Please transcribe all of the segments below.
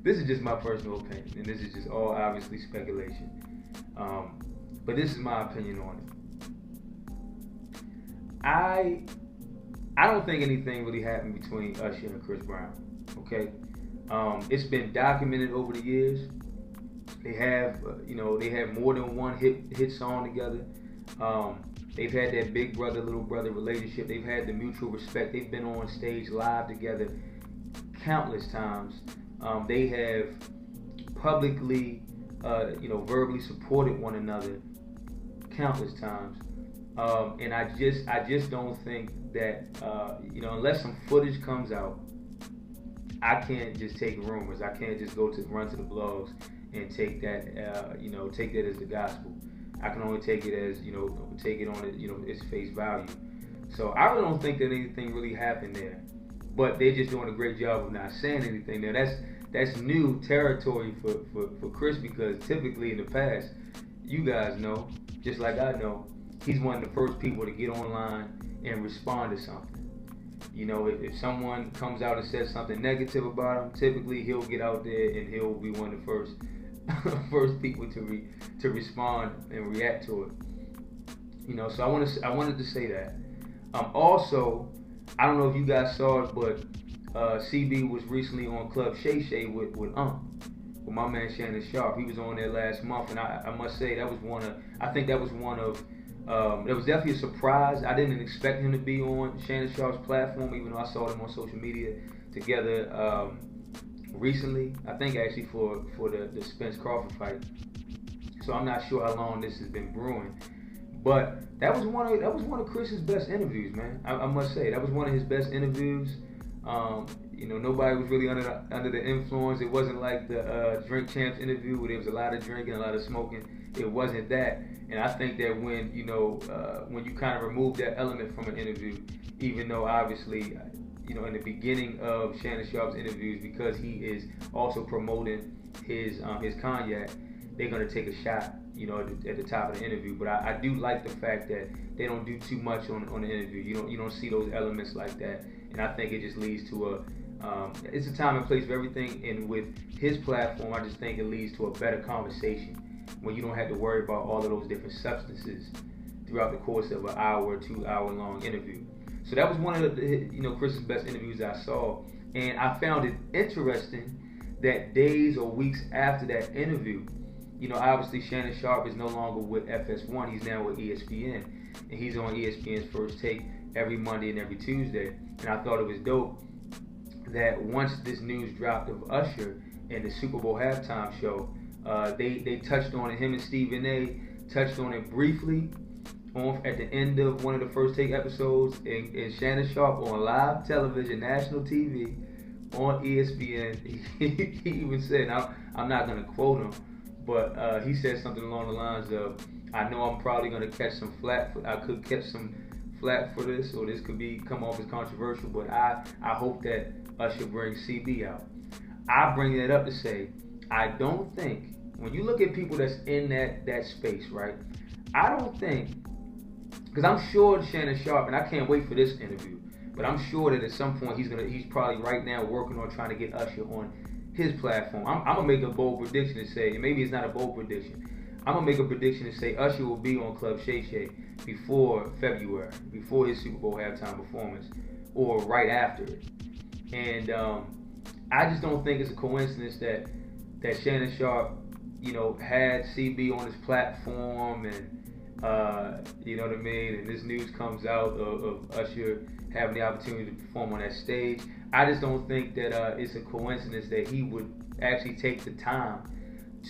this is just my personal opinion, and this is just all obviously speculation. But this is my opinion on it. I don't think anything really happened between Usher and Chris Brown. Okay, it's been documented over the years. They have, they have more than one hit song together. They've had that big brother little brother relationship. They've had the mutual respect. They've been on stage live together countless times. They have publicly, verbally supported one another countless times. And I just don't think that, unless some footage comes out, I can't just take rumors. I can't just run to the blogs and take that, take that as the gospel. I can only take it as, take it on it, its face value. So I really don't think that anything really happened there. But they're just doing a great job of not saying anything there. That's new territory for Chris, because typically in the past, you guys know, just like I know, he's one of the first people to get online and respond to something. If someone comes out and says something negative about him, typically he'll get out there and he'll be one of the first people to respond and react to it. So I wanted to say that. Also, I don't know if you guys saw it, but CB was recently on Club Shay Shay with my man Shannon Sharp. He was on there last month, and I must say that was it was definitely a surprise. I didn't expect him to be on Shannon Sharp's platform, even though I saw them on social media together recently. I think actually for the Spence Crawford fight. So I'm not sure how long this has been brewing, but that was one of Chris's best interviews, man. I must say that was one of his best interviews. Nobody was really under the influence. It wasn't like the Drink Champs interview where there was a lot of drinking, a lot of smoking. It wasn't that. And I think that when you kind of remove that element from an interview, even though obviously, in the beginning of Shannon Sharp's interviews, because he is also promoting his cognac, they're gonna take a shot, at the top of the interview. But I do like the fact that they don't do too much on the interview. You don't see those elements like that, and I think it just leads to it's a time and place for everything. And with his platform, I just think it leads to a better conversation when you don't have to worry about all of those different substances throughout the course of an hour or 2 hour long interview. So that was one of the Chris's best interviews I saw, and I found it interesting that days or weeks after that interview, obviously Shannon Sharp is no longer with FS1, he's now with ESPN, and he's on ESPN's First Take every Monday and every Tuesday. And I thought it was dope that once this news dropped of Usher and the Super Bowl halftime show, they touched on it. Him and Stephen A. touched on it briefly at the end of one of the First Take episodes, and Shannon Sharp on live television, national TV, on ESPN. He even said, I'm not going to quote him, but he said something along the lines of, I know I'm probably going to catch some flack. I could catch some flack for this, or this could come off as controversial, but I hope that Usher brings CB out. I bring that up to say, I don't think, when you look at people that's in that space, right, I don't think, because I'm sure Shannon Sharp, and I can't wait for this interview, but I'm sure that at some point he's probably right now working on trying to get Usher on his platform. I'm going to make a bold prediction and say, and maybe it's not a bold prediction, I'm going to make a prediction and say Usher will be on Club Shay Shay before February, before his Super Bowl halftime performance, or right after it. And I just don't think it's a coincidence that Shannon Sharp, had CB on his platform, and you know what I mean, and this news comes out of Usher having the opportunity to perform on that stage. I just don't think that it's a coincidence that he would actually take the time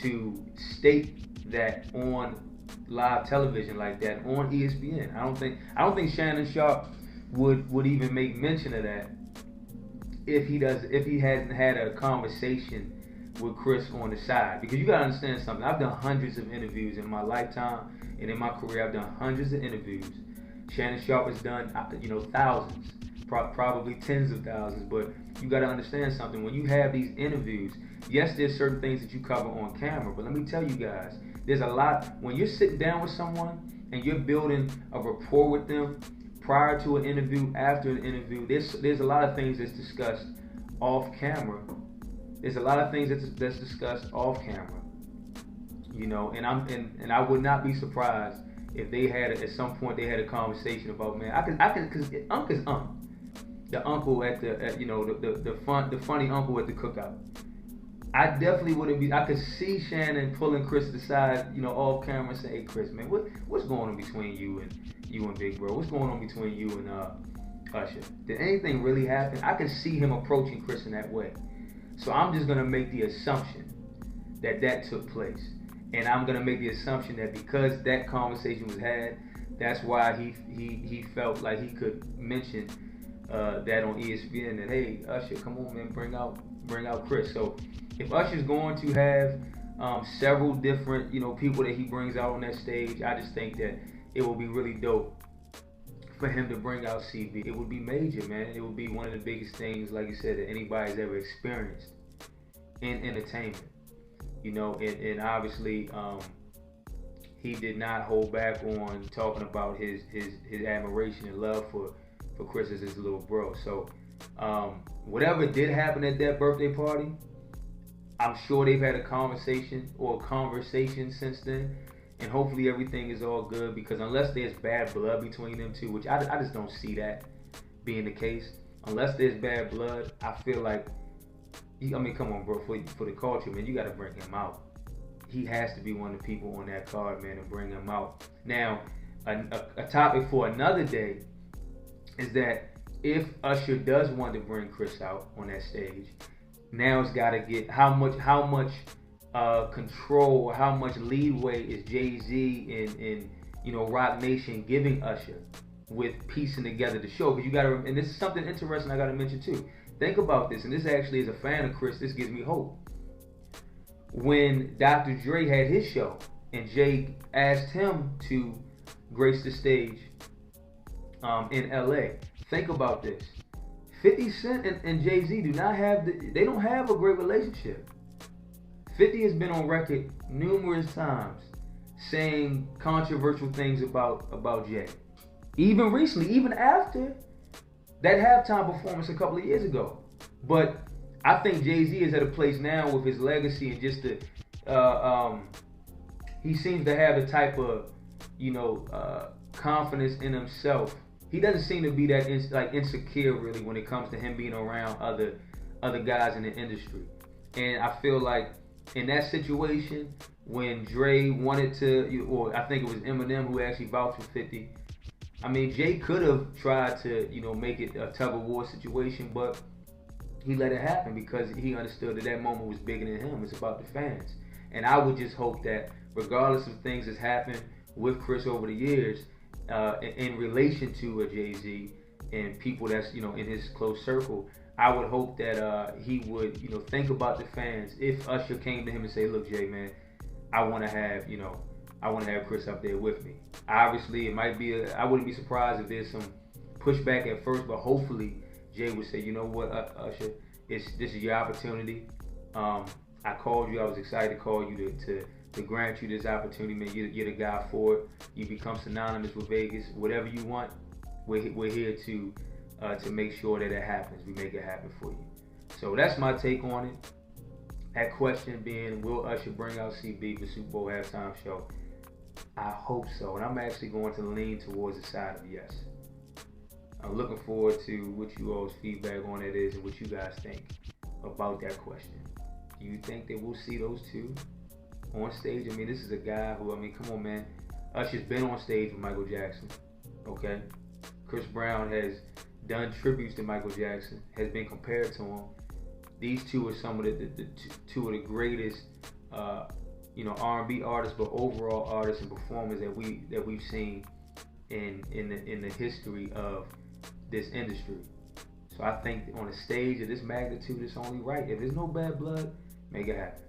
to state that on live television like that on ESPN. I don't think Shannon Sharp would even make mention of that if he hadn't had a conversation with Chris on the side. Because you gotta understand something. I've done hundreds of interviews in my lifetime, and in my career I've done hundreds of interviews. Shannon Sharp has done thousands, probably tens of thousands. But you gotta understand something. When you have these interviews, yes, there's certain things that you cover on camera, but let me tell you guys, there's a lot when you're sitting down with someone and you're building a rapport with them prior to an interview, after an interview. There's a lot of things that's discussed off camera It's a lot of things that's discussed off camera, and I would not be surprised if they had at some point they had a conversation about, man, because Unc is Unc, the uncle the funny uncle at the cookout. I definitely wouldn't be. I could see Shannon pulling Chris aside, off camera, and say, "Hey, Chris, man, what's going on between you and Big Bro? What's going on between you and Usher? Did anything really happen?" I can see him approaching Chris in that way. So I'm just gonna make the assumption that took place, and I'm gonna make the assumption that because that conversation was had, that's why he felt like he could mention that on ESPN, that, hey, Usher, come on, man, bring out Chris. So if Usher's going to have several different people that he brings out on that stage, I just think that it will be really dope for him to bring out CB. It would be major, man. It would be one of the biggest things, like you said, that anybody's ever experienced in entertainment. And obviously he did not hold back on talking about his admiration and love for Chris as his little bro. So whatever did happen at that birthday party, I'm sure they've had a conversation since then, and hopefully everything is all good, because unless there's bad blood between them two, which I just don't see that being the case, unless there's bad blood, I feel like, come on, bro, for the culture, man, you got to bring him out. He has to be one of the people on that card, man, and bring him out. Now, a topic for another day is that if Usher does want to bring Chris out on that stage, now it's got to get how much control, how much leeway is Jay-Z and Roc Nation giving Usher with piecing together the show? Because you got to, and this is something interesting I got to mention too. Think about this, and this actually, as a fan of Chris, this gives me hope. When Dr. Dre had his show and Jay asked him to grace the stage in LA, think about this. 50 Cent and Jay-Z don't have a great relationship. 50 has been on record numerous times saying controversial things about Jay. Even recently, even after that halftime performance a couple of years ago. But I think Jay-Z is at a place now with his legacy and just he seems to have the type of confidence in himself. He doesn't seem to be that insecure really when it comes to him being around other guys in the industry. And I feel like in that situation, when Dre wanted to, or I think it was Eminem who actually vouched for 50. I mean, Jay could have tried to, make it a tug of war situation, but he let it happen because he understood that moment was bigger than him. It's about the fans. And I would just hope that regardless of things that's happened with Chris over the years, in relation to a Jay-Z and people that's, in his close circle, I would hope that he would, think about the fans. If Usher came to him and say, look, Jay, man, I want to have Chris up there with me. Obviously, it might be I wouldn't be surprised if there's some pushback at first, but hopefully Jay would say, you know what, Usher, this is your opportunity. I called you. I was excited to call you to grant you this opportunity, man. You're the guy for it. You become synonymous with Vegas. Whatever you want, we're here to make sure that it happens. We make it happen for you. So that's my take on it. That question being, will Usher bring out CB for Super Bowl halftime show? I hope so, and I'm actually going to lean towards the side of yes. I'm looking forward to what you all's feedback on it is and what you guys think about that question. Do you think that we'll see those two on stage? I mean, this is a guy who, come on, man. Usher's been on stage with Michael Jackson, okay? Chris Brown has done tributes to Michael Jackson, has been compared to him. These two are some of the two of the greatest, R&B artists, but overall artists and performers that we've seen in the history of this industry. So I think on a stage of this magnitude, it's only right. If there's no bad blood, make it happen.